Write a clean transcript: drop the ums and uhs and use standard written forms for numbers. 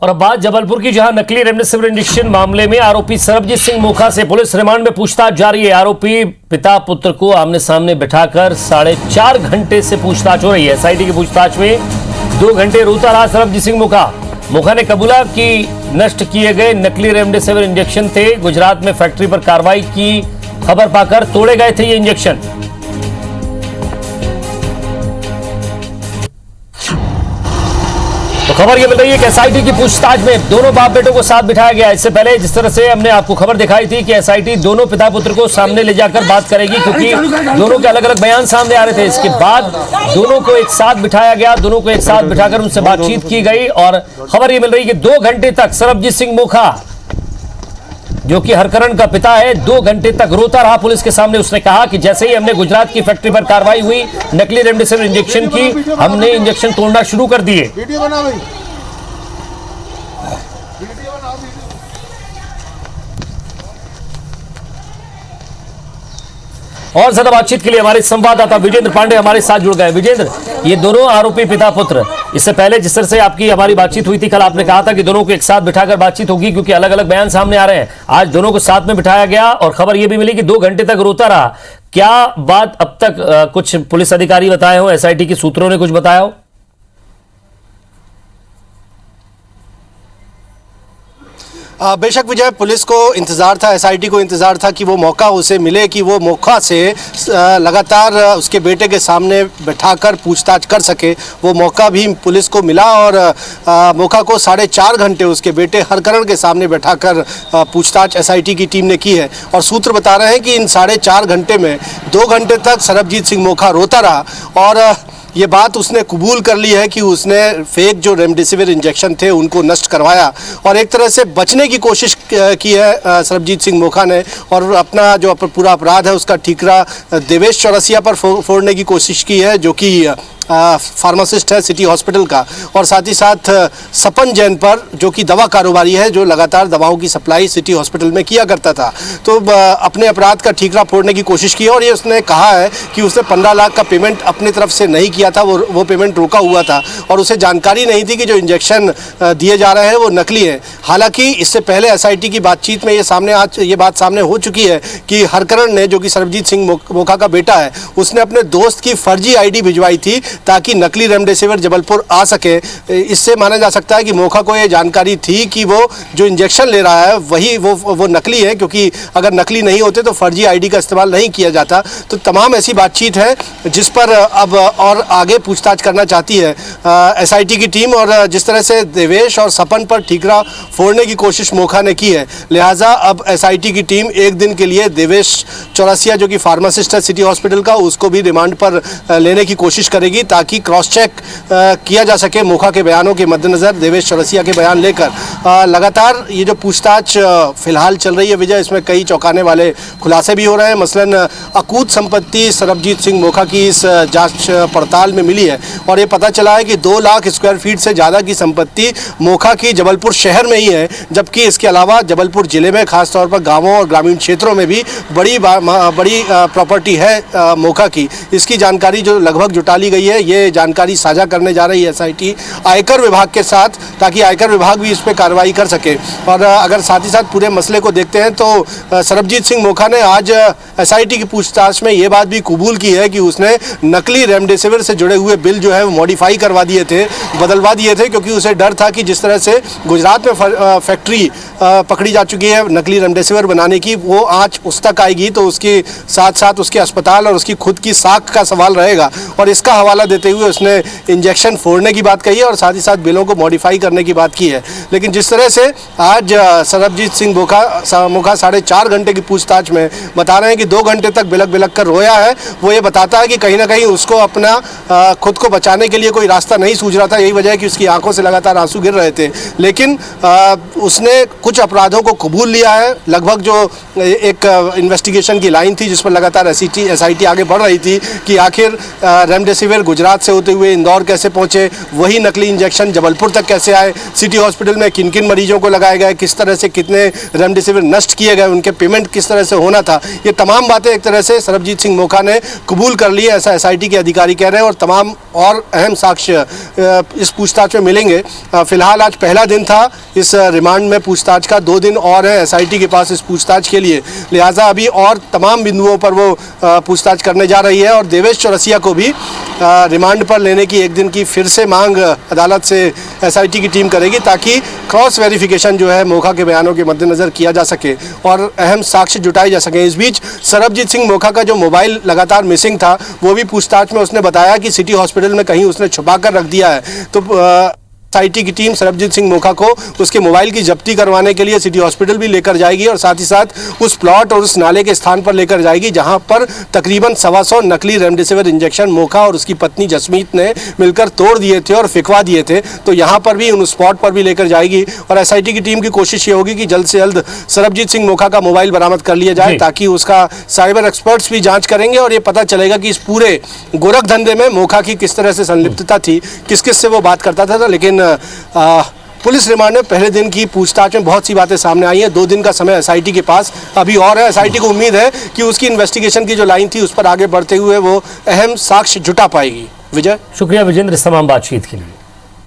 और अब बात जबलपुर की, जहां नकली रेमडेसिविर इंजेक्शन मामले में आरोपी सरबजीत सिंह मोखा से पुलिस रिमांड में पूछताछ जारी है। आरोपी पिता पुत्र को आमने सामने बिठाकर 4.5 घंटे से पूछताछ हो रही है। एसआईटी की पूछताछ में 2 घंटे रोता रहा सरबजीत सिंह मोखा। मोखा ने कबूला कि नष्ट किए गए नकली रेमडेसिविर इंजेक्शन थे। गुजरात में फैक्ट्री पर कार्रवाई की खबर पाकर तोड़े गए थे ये इंजेक्शन। तो खबर यह मिल रही है कि एसआईटी की पूछताछ में दोनों बाप बेटों को साथ बिठाया गया। इससे पहले जिस तरह से हमने आपको खबर दिखाई थी कि एसआईटी दोनों पिता पुत्र को सामने ले जाकर बात करेगी, क्योंकि दोनों के अलग अलग बयान सामने आ रहे थे। इसके बाद दोनों को एक साथ बिठाया गया, दोनों को एक साथ बिठाकर उनसे बातचीत की गई और खबर यह मिल रही है कि 2 घंटे तक सरबजीत सिंह मोखा, जो कि हरकरण का पिता है, 2 घंटे तक रोता रहा पुलिस के सामने। उसने कहा कि जैसे ही हमने गुजरात की फैक्ट्री पर कार्रवाई हुई नकली रेमडेसिविर इंजेक्शन की, हमने इंजेक्शन तोड़ना शुरू कर दिए। और ज्यादा बातचीत के लिए हमारे संवाददाता विजेंद्र पांडे हमारे साथ जुड़ गए। विजेंद्र, ये दोनों आरोपी पिता पुत्र, इससे पहले जिस तरह से आपकी हमारी बातचीत हुई थी, कल आपने कहा था कि दोनों को एक साथ बिठाकर बातचीत होगी क्योंकि अलग अलग बयान सामने आ रहे हैं। आज दोनों को साथ में बिठाया गया और खबर यह भी मिली कि 2 घंटे तक रोता रहा। क्या बात अब तक कुछ पुलिस अधिकारी बताए हो, एसआईटी के सूत्रों ने कुछ बताया हो? बेशक विजय, पुलिस को इंतज़ार था, एसआईटी को इंतज़ार था कि वो मौका उसे मिले, कि वो मौका से लगातार उसके बेटे के सामने बैठाकर पूछताछ कर सके। वो मौका भी पुलिस को मिला और मौका को 4.5 घंटे उसके बेटे हरकरण के सामने बैठाकर पूछताछ एसआईटी की टीम ने की है। और सूत्र बता रहे हैं कि इन 4.5 घंटे में 2 घंटे तक सरबजीत सिंह मोखा रोता रहा और ये बात उसने कबूल कर ली है कि उसने फेक जो रेमडेसिविर इंजेक्शन थे उनको नष्ट करवाया और एक तरह से बचने की कोशिश की है सरबजीत सिंह मोखा ने, और अपना जो पूरा अपराध है उसका ठीकरा देवेश चौरसिया पर फोड़ने की कोशिश की है, जो कि फार्मासिस्ट है सिटी हॉस्पिटल का, और साथ ही साथ सपन जैन पर, जो कि दवा कारोबारी है, जो लगातार दवाओं की सप्लाई सिटी हॉस्पिटल में किया करता था। तो अपने अपराध का ठीकरा फोड़ने की कोशिश की और ये उसने कहा है कि उसने 15 लाख का पेमेंट अपनी तरफ से नहीं किया था, वो पेमेंट रोका हुआ था और उसे जानकारी नहीं थी कि जो इंजेक्शन दिए जा रहे हैं वो नकली हैं। हालांकि इससे पहले एसआईटी की बातचीत में ये बात सामने हो चुकी है कि हरकरण ने, जो कि सरबजीत सिंह मोखा का बेटा है, उसने अपने दोस्त की फर्जी आईडी भिजवाई थी ताकि नकली रेमडेसिविर जबलपुर आ सके। इससे माना जा सकता है कि मोखा को ये जानकारी थी कि वो जो इंजेक्शन ले रहा है वही वो नकली है, क्योंकि अगर नकली नहीं होते तो फर्जी आईडी का इस्तेमाल नहीं किया जाता। तो तमाम ऐसी बातचीत है जिस पर अब और आगे पूछताछ करना चाहती है एसआईटी की टीम, और जिस तरह से देवेश और सपन पर ठीकरा फोड़ने की कोशिश मोखा ने की है, लिहाजा अब एसआईटी की टीम एक दिन के लिए देवेश चौरसिया, जो कि फार्मासिस्ट है सिटी हॉस्पिटल का, उसको भी रिमांड पर लेने की कोशिश करेगी ताकि क्रॉस चेक किया जा सके मोखा के बयानों के मद्देनज़र देवेश चौरसिया के बयान लेकर। लगातार ये जो पूछताछ फिलहाल चल रही है विजय, इसमें कई चौंकाने वाले खुलासे भी हो रहे हैं। मसलन अकूत संपत्ति सरबजीत सिंह मोखा की इस जांच पड़ताल में मिली है और ये पता चला है कि 2 लाख स्क्वायर फीट से ज़्यादा की संपत्ति मोखा की जबलपुर शहर में ही है, जबकि इसके अलावा जबलपुर जिले में खासतौर पर गाँवों और ग्रामीण क्षेत्रों में भी बड़ी प्रॉपर्टी है मोखा की। इसकी जानकारी जो लगभग जुटा ली गई है, ये जानकारी साझा करने जा रही है एसआईटी आयकर विभाग के साथ, ताकि आयकर विभाग भी इस पर कार्रवाई कर सके। और अगर साथ ही साथ पूरे मसले को देखते हैं तो सरबजीत सिंह मोखा ने आज एसआईटी की पूछताछ में ये बात भी कबूल की है कि उसने नकली रेमडेसिविर से जुड़े हुए बिल जो है वो मॉडिफाई करवा दिए थे, बदलवा दिए थे, क्योंकि उसे डर था कि जिस तरह से गुजरात में फैक्ट्री पकड़ी जा चुकी है नकली रेमडेसिविर बनाने की, वो आँच उस तक आएगी तो उसके साथ साथ उसके अस्पताल और उसकी खुद की साख का सवाल रहेगा। और इसका हवाला देते हुए उसने इंजेक्शन फोड़ने की बात कही है और साथ ही साथ बिलों को मॉडिफाई करने की बात की है। लेकिन जिस तरह से आज सरबजीत सिंह मोखा 4.5 घंटे की पूछताछ में बता रहे हैं कि 2 घंटे तक बिलक बिलक कर रोया है, वो ये बताता है कि कहीं ना कहीं उसको अपना खुद को बचाने के लिए कोई रास्ता नहीं सूझ रहा था। यही वजह है कि उसकी आंखों से लगातार आंसू गिर रहे थे। लेकिन उसने कुछ अपराधों को कबूल लिया है, लगभग जो एक इन्वेस्टिगेशन की लाइन थी जिस पर लगातार एसआईटी आगे बढ़ रही थी कि आखिर रेमडेसिविर गुजरात से होते हुए इंदौर कैसे पहुंचे, वही नकली इंजेक्शन जबलपुर तक कैसे आए, सिटी हॉस्पिटल में किन किन मरीजों को लगाए गए, किस तरह से कितने रेमडेसिविर नष्ट किए गए, उनके पेमेंट किस तरह से होना था। ये तमाम बातें एक तरह से सरबजीत सिंह मोखा ने कबूल कर ली, ऐसा एसआईटी के अधिकारी कह रहे हैं, और तमाम और अहम साक्ष्य इस पूछताछ में मिलेंगे। फिलहाल आज पहला दिन था इस रिमांड में पूछताछ का, 2 दिन और है एसआईटी के पास इस पूछताछ के लिए, लिहाजा अभी और तमाम बिंदुओं पर वो पूछताछ करने जा रही है। और देवेश चौरसिया को भी रिमांड पर लेने की 1 दिन की फिर से मांग अदालत से एसआईटी की टीम करेगी, ताकि क्रॉस वेरिफिकेशन जो है मोखा के बयानों के मद्देनजर किया जा सके और अहम साक्ष्य जुटाए जा सके। इस बीच सरबजीत सिंह मोखा का जो मोबाइल लगातार मिसिंग था, वो भी पूछताछ में उसने बताया कि सिटी हॉस्पिटल में कहीं उसने छुपा कर रख दिया है। तो एसआईटी की टीम सरबजीत सिंह मोखा को उसके मोबाइल की जब्ती करवाने के लिए सिटी हॉस्पिटल भी लेकर जाएगी और साथ ही साथ उस प्लॉट और उस नाले के स्थान पर लेकर जाएगी जहां पर तकरीबन 125 नकली रेमडेसिविर इंजेक्शन मोखा और उसकी पत्नी जसमीत ने मिलकर तोड़ दिए थे और फिकवा दिए थे। तो यहां पर भी उन स्पॉट पर भी लेकर जाएगी और एसआईटी की टीम की कोशिश ये होगी कि जल्द से जल्द सरबजीत सिंह मोखा का मोबाइल बरामद कर लिया जाए, ताकि उसका साइबर एक्सपर्ट्स भी जाँच करेंगे और ये पता चलेगा कि इस पूरे गोरख धंधे में मोखा की किस तरह से संलिप्तता थी, किस किस से वो बात करता था। लेकिन पुलिस रिमांड में पहले दिन की पूछताछ में बहुत सी बातें सामने आई हैं। 2 दिन का समय एसआईटी के पास अभी और है। एसआईटी को उम्मीद है कि उसकी इन्वेस्टिगेशन की जो लाइन थी उस पर आगे बढ़ते हुए वो अहम साक्ष्य जुटा पाएगी। विजय, शुक्रिया विजेंद्र इस तमाम बातचीत के लिए।